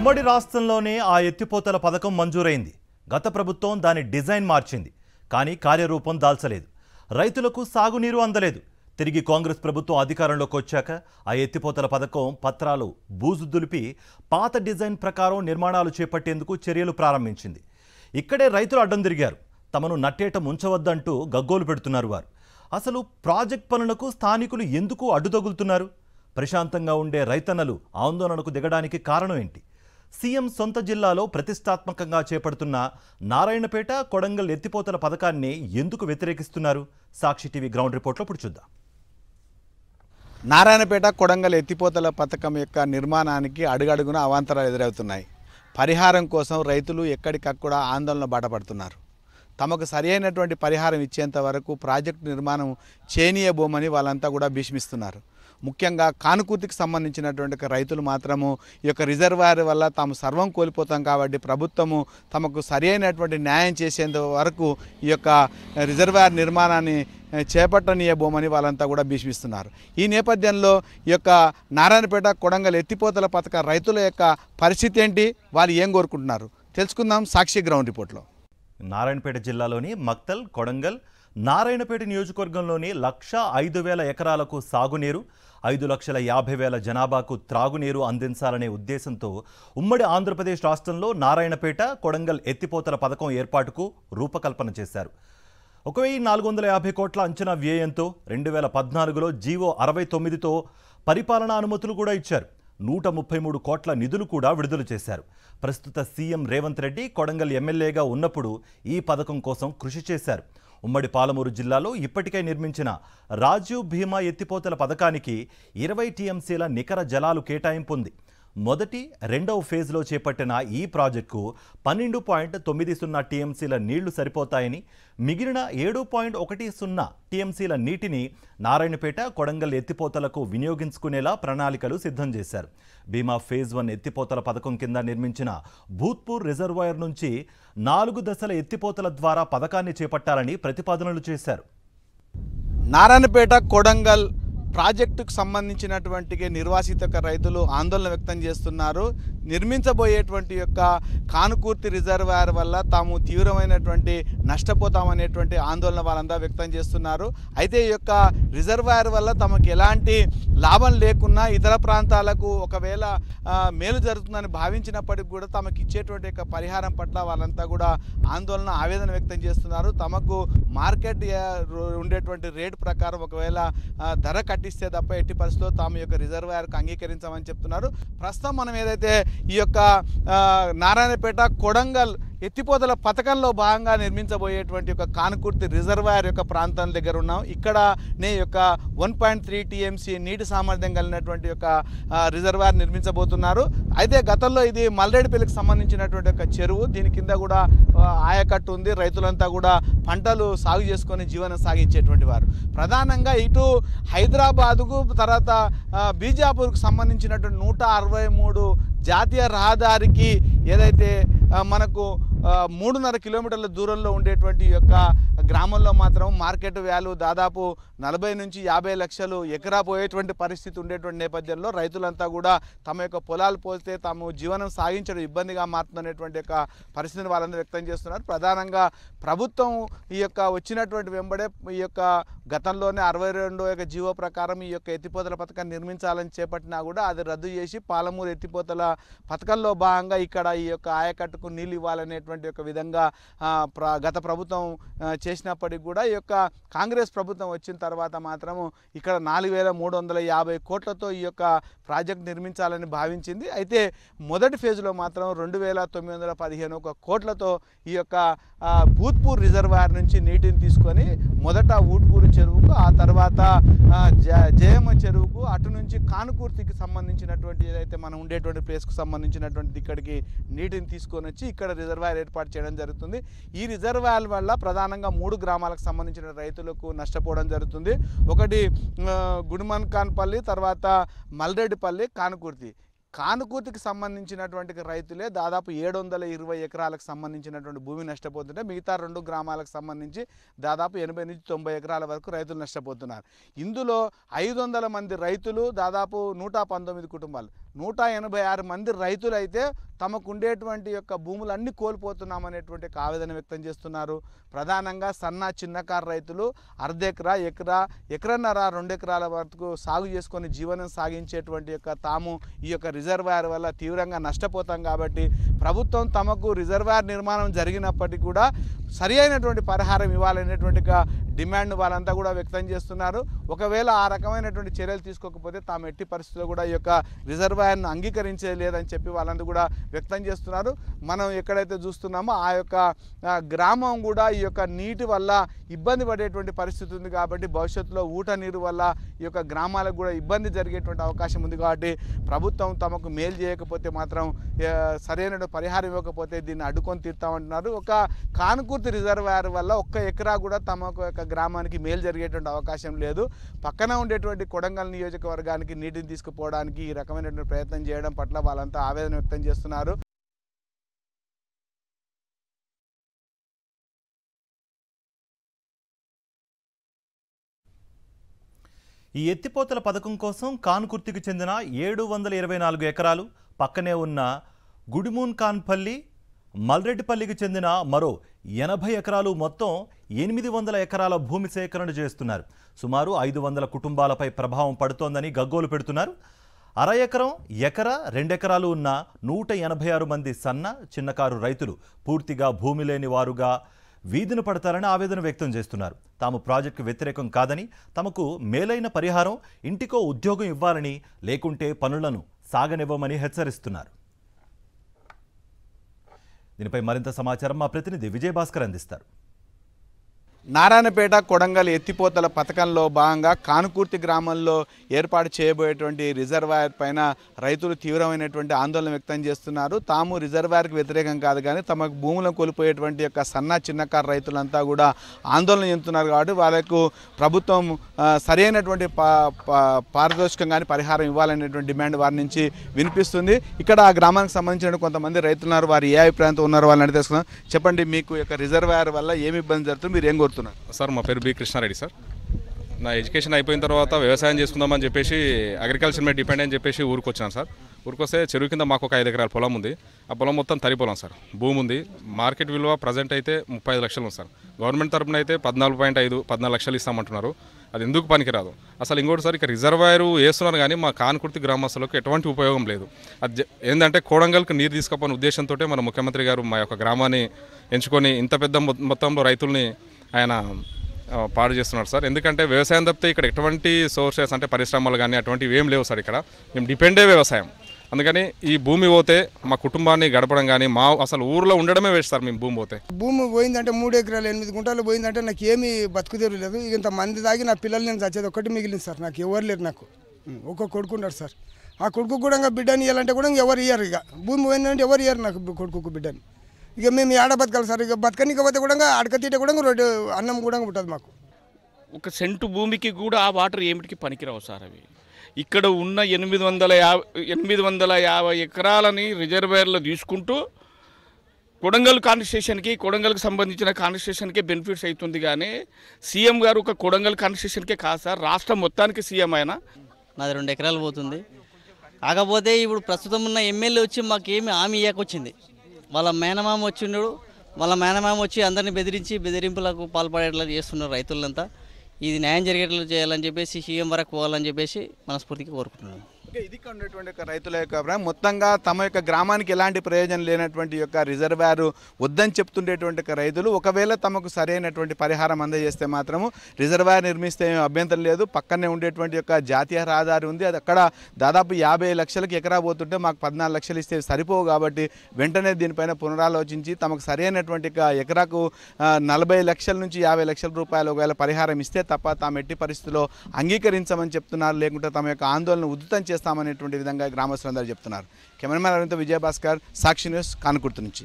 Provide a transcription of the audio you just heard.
ఉమ్మడి రాష్ట్రంలోనే ఆ ఎత్తిపోతల పథకం మంజూరైంది. గత ప్రభుత్వం దాని డిజైన్ మార్చింది, కానీ కార్యరూపం దాల్చలేదు. రైతులకు సాగునీరు అందలేదు. తిరిగి కాంగ్రెస్ ప్రభుత్వం అధికారంలోకి వచ్చాక ఆ ఎత్తిపోతల పథకం పత్రాలు బూజు దులిపి పాత డిజైన్ ప్రకారం నిర్మాణాలు చేపట్టేందుకు చర్యలు ప్రారంభించింది. ఇక్కడే రైతులు అడ్డం తిరిగారు. తమను నట్టేట ముంచవద్దంటూ గగ్గోలు పెడుతున్నారు వారు. అసలు ప్రాజెక్ట్ పనులకు స్థానికులు ఎందుకు అడ్డుతగులుతున్నారు? ప్రశాంతంగా ఉండే రైతన్నలు ఆందోళనకు దిగడానికి కారణం ఏంటి? సీఎం సొంత జిల్లాలో ప్రతిష్టాత్మకంగా చేపడుతున్న నారాయణపేట కొడంగల్ ఎత్తిపోతల పథకాన్ని ఎందుకు వ్యతిరేకిస్తున్నారు? సాక్షి టీవీ గ్రౌండ్ రిపోర్ట్లో ఇప్పుడు చూద్దాం. నారాయణపేట కొడంగల్ ఎత్తిపోతల పథకం యొక్క నిర్మాణానికి అడుగడుగున అవాంతరాలు ఎదురవుతున్నాయి. పరిహారం కోసం రైతులు ఎక్కడికక్కడ ఆందోళన బాటపడుతున్నారు. తమకు సరైనటువంటి పరిహారం ఇచ్చేంత వరకు ప్రాజెక్టు నిర్మాణం చేయనీయబోమని వాళ్ళంతా కూడా భీష్మిస్తున్నారు. ముఖ్యంగా కానుకూర్తికి సంబంధించినటువంటి రైతులు మాత్రము ఈ యొక్క రిజర్వాయర్ వల్ల తాము సర్వం కోల్పోతాం కాబట్టి ప్రభుత్వము తమకు సరైనటువంటి న్యాయం చేసేంత వరకు ఈ యొక్క రిజర్వాయర్ నిర్మాణాన్ని చేపట్టనీయబోమని వాళ్ళంతా కూడా భీష్మిస్తున్నారు. ఈ నేపథ్యంలో ఈ యొక్క నారాయణపేట కొడంగల్ ఎత్తిపోతల పథక రైతుల యొక్క పరిస్థితి ఏంటి, వాళ్ళు ఏం కోరుకుంటున్నారు తెలుసుకుందాం సాక్షి గ్రౌండ్ రిపోర్ట్లో. నారాయణపేట జిల్లాలోని మక్తల్, కొడంగల్, నారాయణపేట నియోజకవర్గంలోని 1,05,000 ఎకరాలకు సాగునీరు, 5,50,000 జనాభాకు త్రాగునీరు అందించాలనే ఉద్దేశంతో ఉమ్మడి ఆంధ్రప్రదేశ్ రాష్ట్రంలో నారాయణపేట కొడంగల్ ఎత్తిపోతల పథకం ఏర్పాటుకు రూపకల్పన చేశారు. 1,450 కోట్ల అంచనా వ్యయంతో 2014లో జీవో 69తో పరిపాలనా అనుమతులు కూడా ఇచ్చారు. 133 కోట్ల నిధులు కూడా విడుదల చేశారు. ప్రస్తుత సీఎం రేవంత్ రెడ్డి కొడంగల్ ఎమ్మెల్యేగా ఉన్నప్పుడు ఈ పథకం కోసం కృషి చేశారు. ఉమ్మడి పాలమూరు జిల్లాలో ఇప్పటికే నిర్మించిన రాజీవ్ భీమా ఎత్తిపోతల పథకానికి 20 టీఎంసీల నికర జలాలు కేటాయింపు ఉంది. మొదటి, రెండవ ఫేజ్లో చేపట్టిన ఈ ప్రాజెక్టుకు 12.90 టీఎంసీల నీళ్లు సరిపోతాయని, మిగిలిన 7.10 టీఎంసీల నీటిని నారాయణపేట కొడంగల్ ఎత్తిపోతలకు వినియోగించుకునేలా ప్రణాళికలు సిద్ధం చేశారు. భీమా ఫేజ్ 1 ఎత్తిపోతల పథకం కింద నిర్మించిన భూత్పూర్ రిజర్వాయర్ నుంచి 4 దశల ఎత్తిపోతల ద్వారా పథకాన్ని చేపట్టాలని ప్రతిపాదనలు చేశారు. నారాయణపేట కొడంగల్ ప్రాజెక్టుకు సంబంధించినటువంటి నిర్వాసిత రైతులు ఆందోళన వ్యక్తం చేస్తున్నారు. నిర్మించబోయేటువంటి యొక్క కానుకూర్తి రిజర్వాయర్ వల్ల తాము తీవ్రమైనటువంటి నష్టపోతామనేటువంటి ఆందోళన వాళ్ళంతా వ్యక్తం చేస్తున్నారు. అయితే ఈ యొక్క రిజర్వాయర్ వల్ల తమకు ఎలాంటి లాభం లేకున్నా ఇతర ప్రాంతాలకు ఒకవేళ మేలు జరుగుతుందని భావించినప్పటికీ కూడా తమకు ఇచ్చేటువంటి యొక్క పరిహారం పట్ల వాళ్ళంతా కూడా ఆందోళన, ఆవేదన వ్యక్తం చేస్తున్నారు. తమకు మార్కెట్ ఉండేటువంటి రేటు ప్రకారం ఒకవేళ ధర కట్టిస్తే తప్ప ఎట్టి పరిస్థితుల్లో తాము యొక్క రిజర్వాయర్కు అంగీకరించామని చెప్తున్నారు. ప్రస్తుతం మనం ఏదైతే ఈ యొక్క నారాయణపేట కొడంగల్ ఎత్తిపోతల పథకంలో భాగంగా నిర్మించబోయేటువంటి యొక్క కానుకూర్తి రిజర్వాయర్ యొక్క ప్రాంతం దగ్గర ఉన్నాం. ఇక్కడనే యొక్క 1.3 టీఎంసీ నీటి సామర్థ్యం కలిగినటువంటి యొక్క రిజర్వాయర్ నిర్మించబోతున్నారు. అయితే గతంలో ఇది మల్రెడ్డిపల్లికి సంబంధించినటువంటి యొక్క చెరువు. దీని కింద కూడా ఆయకట్టు ఉంది. రైతులంతా కూడా పంటలు సాగు చేసుకొని జీవనం సాగించేటువంటి వారు. ప్రధానంగా ఇటు హైదరాబాదుకు తర్వాత బీజాపూర్కు సంబంధించినటువంటి 163 జాతీయ రహదారికి ఏదైతే మనకు 3.5 కిలోమీటర్ల దూరంలో ఉండేటువంటి యొక్క గ్రామంలో మాత్రం మార్కెట్ వాల్యూ దాదాపు 40 నుంచి 50 లక్షలు ఎకరా పోయేటువంటి పరిస్థితి ఉండేటువంటి నేపథ్యంలో రైతులంతా కూడా తమ యొక్క పొలాలు పోస్తే తాము జీవనం సాగించడం ఇబ్బందిగా మారుతుందనేటువంటి యొక్క పరిస్థితిని వాళ్ళందరూ వ్యక్తం చేస్తున్నారు. ప్రధానంగా ప్రభుత్వం ఈ యొక్క వచ్చినటువంటి వెంబడే ఈ యొక్క గతంలోనే 62వ యొక్క జీవో ప్రకారం ఈ యొక్క ఎత్తిపోతల పథకాన్ని నిర్మించాలని చేపట్టినా కూడా అది రద్దు చేసి పాలమూరు ఎత్తిపోతల పథకంలో భాగంగా ఇక్కడ ఈ యొక్క ఆయకట్టుకు నీళ్ళు ఇవ్వాలనేటువంటి యొక్క విధంగా గత ప్రభుత్వం చేసినప్పటికీ కూడా ఈ యొక్క కాంగ్రెస్ ప్రభుత్వం వచ్చిన తర్వాత మాత్రము ఇక్కడ 4,350 కోట్లతో ఈ యొక్క ప్రాజెక్ట్ నిర్మించాలని భావించింది. అయితే మొదటి ఫేజ్లో మాత్రం 2,915 కోట్లతో ఈ యొక్క భూత్పూర్ రిజర్వాయర్ నుంచి నీటిని తీసుకొని మొదట ఊట్పూరు చెరువుకు, ఆ తర్వాత జయమ్మ చెరువుకు, అటు నుంచి కానుకూర్తికి సంబంధించినటువంటి ఏదైతే మనం ఉండేటువంటి ప్లేస్కు సంబంధించినటువంటి ఇక్కడికి నీటిని తీసుకొని వచ్చి ఇక్కడ రిజర్వాయర్ ఏర్పాటు చేయడం జరుగుతుంది. ఈ రిజర్వాయర్ వల్ల ప్రధానంగా 3 గ్రామాలకు సంబంధించిన రైతులకు నష్టపోవడం జరుగుతుంది. ఒకటి గుడిమన్కాన్పల్లి, తర్వాత మల్రెడ్డిపల్లి, కానుకూర్తి. కానుకూర్తికి సంబంధించినటువంటి రైతులే దాదాపు 720 ఎకరాలకు సంబంధించినటువంటి భూమి నష్టపోతుంటే మిగతా 2 గ్రామాలకు సంబంధించి దాదాపు 80 నుంచి 90 ఎకరాల వరకు రైతులు నష్టపోతున్నారు. ఇందులో 500 మంది రైతులు, దాదాపు 119 కుటుంబాలు, 186 మంది రైతులైతే తమకు ఉండేటువంటి యొక్క భూములన్నీ కోల్పోతున్నామనేటువంటి ఆవేదన వ్యక్తం చేస్తున్నారు. ప్రధానంగా సన్న చిన్నకారు రైతులు అర్ధ ఎకరా, ఎకరన్నర, 2 ఎకరాల వరకు సాగు చేసుకొని జీవనం సాగించేటువంటి యొక్క తాము ఈ యొక్క రిజర్వాయర్ వల్ల తీవ్రంగా నష్టపోతాం కాబట్టి ప్రభుత్వం తమకు రిజర్వాయర్ నిర్మాణం జరిగినప్పటికీ కూడా సరి అయినటువంటి పరిహారం ఇవ్వాలనేటువంటి డిమాండ్ వాళ్ళంతా కూడా వ్యక్తం చేస్తున్నారు. ఒకవేళ ఆ రకమైనటువంటి చర్యలు తీసుకోకపోతే తాము ఎట్టి పరిస్థితుల్లో కూడా ఈ యొక్క రిజర్వాయర్ను అంగీకరించే లేదని చెప్పి వాళ్ళంతా కూడా వ్యక్తం చేస్తున్నారు. మనం ఎక్కడైతే చూస్తున్నామో ఆ యొక్క గ్రామం కూడా ఈ యొక్క నీటి వల్ల ఇబ్బంది పడేటువంటి పరిస్థితి ఉంది కాబట్టి భవిష్యత్తులో ఊట నీరు వల్ల ఈ యొక్క గ్రామాలకు కూడా ఇబ్బంది జరిగేటువంటి అవకాశం ఉంది కాబట్టి ప్రభుత్వం తమకు మేలు చేయకపోతే మాత్రం సరైన పరిహారం ఇవ్వకపోతే దీన్ని అడ్డుకొని తీర్తామంటున్నారు. ఒక కానుకూర్తి రిజర్వాయర్ వల్ల 1 ఎకరా కూడా తమకు యొక్క గ్రామానికి మేలు జరిగేటువంటి అవకాశం లేదు. పక్కన ఉండేటువంటి కొడంగల్ నియోజకవర్గానికి నీటిని తీసుకుపోవడానికి ఈ రకమైనటువంటి ప్రయత్నం చేయడం పట్ల వాళ్ళంతా ఆవేదన వ్యక్తం చేస్తున్నారు. ఈ ఎత్తిపోతల పథకం కోసం కాన్కుర్తికి చెందిన 724 ఎకరాలు, పక్కనే ఉన్న గుడిమూన్ కాన్పల్లి, మల్రెడ్డిపల్లికి చెందిన మరో 80 ఎకరాలు, మొత్తం 800 ఎకరాల భూమి సేకరణ చేస్తున్నారు. సుమారు 500 కుటుంబాలపై ప్రభావం పడుతోందని గగ్గోలు పెడుతున్నారు. అర ఎకరం, 2 ఎకరాలు ఉన్న 186 మంది సన్న చిన్నకారు రైతులు పూర్తిగా భూమి లేని వారుగా వీధిన పడతారని ఆవేదన వ్యక్తం చేస్తున్నారు. తాము ప్రాజెక్టుకు వ్యతిరేకం కాదని, తమకు మేలైన పరిహారం, ఇంటికో ఉద్యోగం ఇవ్వాలని, లేకుంటే పనులను సాగనివ్వమని హెచ్చరిస్తున్నారు. దీనిపై మరింత సమాచారం మా ప్రతినిధి విజయభాస్కర్ అందిస్తారు. నారాయణపేట కొడంగల్ ఎత్తిపోతల పథకంలో భాగంగా కానుకూర్తి గ్రామంలో ఏర్పాటు చేయబోయేటువంటి రిజర్వాయర్ పైన రైతులు తీవ్రమైనటువంటి ఆందోళన వ్యక్తం చేస్తున్నారు. తాము రిజర్వాయర్కి వ్యతిరేకం కాదు కానీ తమకు భూములను కోల్పోయేటువంటి యొక్క సన్న చిన్నకారు రైతులంతా కూడా ఆందోళన చెందుతున్నారు కాబట్టి వాళ్ళకు ప్రభుత్వం సరైనటువంటి పారితోషికం కానీ పరిహారం ఇవ్వాలనేటువంటి డిమాండ్ వారి నుంచి వినిపిస్తుంది. ఇక్కడ ఆ గ్రామానికి సంబంధించిన కొంతమంది రైతులు ఉన్నారు, వారు ఏ అభిప్రాయంతో ఉన్నారు వాళ్ళని అడిగి తెలుసుకుందాం. చెప్పండి, మీకు యొక్క రిజర్వాయర్ వల్ల ఏమి ఇబ్బంది జరుగుతుంది, మీరు ఏం కోరుతున్నారు? సార్, మా పేరు బి కృష్ణారెడ్డి సార్. నా ఎడ్యుకేషన్ అయిపోయిన తర్వాత వ్యవసాయం చేసుకుందామని చెప్పేసి అగ్రికల్చర్ మీద డిపెండ్ అని చెప్పేసి ఊరికి వచ్చాను సార్. ఊరికొస్తే చెరువు కింద మాకు ఒక 5 ఎకరాల పొలం ఉంది. ఆ పొలం మొత్తం తరి పొలం సార్. భూమి ఉంది. మార్కెట్ విలువ ప్రజెంట్ అయితే 35 లక్షలు ఉంది సార్. గవర్నమెంట్ తరపున అయితే 14.5-14 లక్షలు ఇస్తామంటున్నారు. అది ఎందుకు పనికిరాదు. అసలు ఇంకోటి సార్, ఇక రిజర్వాయర్ వేస్తున్నారు కానీ మా కాన్కుర్తి గ్రామస్తులకు ఎటువంటి ఉపయోగం లేదు. అది ఏంటంటే కొడంగల్కి నీరు తీసుకుపోయిన ఉద్దేశంతో మన ముఖ్యమంత్రి గారు మా యొక్క గ్రామాన్ని ఎంచుకొని ఇంత పెద్ద మొత్తంలో రైతుల్ని ఆయన పాడు చేస్తున్నారు సార్. ఎందుకంటే వ్యవసాయం తప్పితే ఇక్కడ ఎటువంటి సోర్సెస్ అంటే పరిశ్రమలు కానీ అటువంటివి ఏం లేవు సార్. ఇక్కడ మేము డిపెండే వ్యవసాయం. అందుకని ఈ భూమి పోతే మా కుటుంబాన్ని గడపడం కానీ మా అసలు ఊర్లో ఉండడమే వేస్ట్ సార్. మేము భూమి పోతే భూమి పోయిందంటే 3 ఎకరాలు 8 గుంటలు పోయిందంటే నాకు ఏమి బతుకుదేరు లేదు. ఇంత మంది దాగి నా పిల్లలు నేను చచ్చేది ఒక్కటి మిగిలింది సార్. నాకు ఎవరు లేరు. నాకు ఒక కొడుకు ఉన్నాడు సార్. ఆ కొడుకు కూడా బిడ్డని ఇవ్వాలంటే కూడా ఎవరు ఇయ్యారు. ఇక భూమి పోయిందంటే ఎవరు ఇయ్యారు నాకు కొడుకు బిడ్డని. ఇక మేము ఏడ బతకాలి సార్. ఇక బతకనికపోతే కూడా అడకతీట కూడా రొట్టె అన్నం కూడా ఉంటుంది మాకు. ఒక సెంటు భూమికి కూడా ఆ వాటర్ ఏమిటికి పనికిరావు సార్. అవి ఇక్కడ ఉన్న 850 ఎకరాలని రిజర్వాయర్లో తీసుకుంటూ కొడంగల్ కాన్స్టిట్యూషన్కి, కొడంగల్కి సంబంధించిన కాన్స్టిట్యూషన్కే బెనిఫిట్స్ అవుతుంది. కానీ సీఎం గారు ఒక కొడంగల్ కాన్స్టిట్యూషన్కే కాదు సార్, రాష్ట్రం మొత్తానికి సీఎం అయినా. నాది 2 ఎకరాలు పోతుంది. కాకపోతే ఇప్పుడు ప్రస్తుతం ఉన్న ఎమ్మెల్యే వచ్చి మాకేమి హామీ ఇవ్వకొచ్చింది. వాళ్ళ మేనమామ వచ్చిండు. వాళ్ళ మేనమామ వచ్చి అందరినీ బెదిరింపులకు పాల్పడేట్లా చేస్తున్నారు రైతులంతా. ఇది న్యాయం జరిగేట్లు చేయాలని చెప్పేసి సీఎం వరకు పోవాలని చెప్పేసి మనస్ఫూర్తిగా కోరుకుంటున్నాను. ఇది ఉన్నటువంటి రైతుల యొక్క అభిప్రాయం. మొత్తంగా తమ యొక్క గ్రామానికి ఎలాంటి ప్రయోజనం లేనటువంటి యొక్క రిజర్వాయర్ వద్దని చెప్తుండేటువంటి రైతులు ఒకవేళ తమకు సరైనటువంటి పరిహారం అందజేస్తే మాత్రము రిజర్వాయర్ నిర్మిస్తే అభ్యంతరం లేదు. పక్కనే ఉండేటువంటి యొక్క జాతీయ రహదారి ఉంది. అది అక్కడ దాదాపు 50 లక్షలకు ఎకరా పోతుంటే మాకు 14 లక్షలు ఇస్తే సరిపోవు కాబట్టి వెంటనే దీనిపైన పునరాలోచించి తమకు సరైనటువంటి ఎకరాకు 40 లక్షల నుంచి 50 లక్షల రూపాయలు ఒకవేళ పరిహారం ఇస్తే తప్ప తాము ఎట్టి పరిస్థితుల్లో అంగీకరించమని చెప్తున్నారు. లేకుంటే తమ యొక్క ఆందోళన ఉధృతం చేస్తామనేటువంటి విధంగా గ్రామస్తులందరూ చెప్తున్నారు. కెమెరామెన్ అరవింద్, విజయభాస్కర్, సాక్షి న్యూస్, కాన్కుర్తి నుంచి.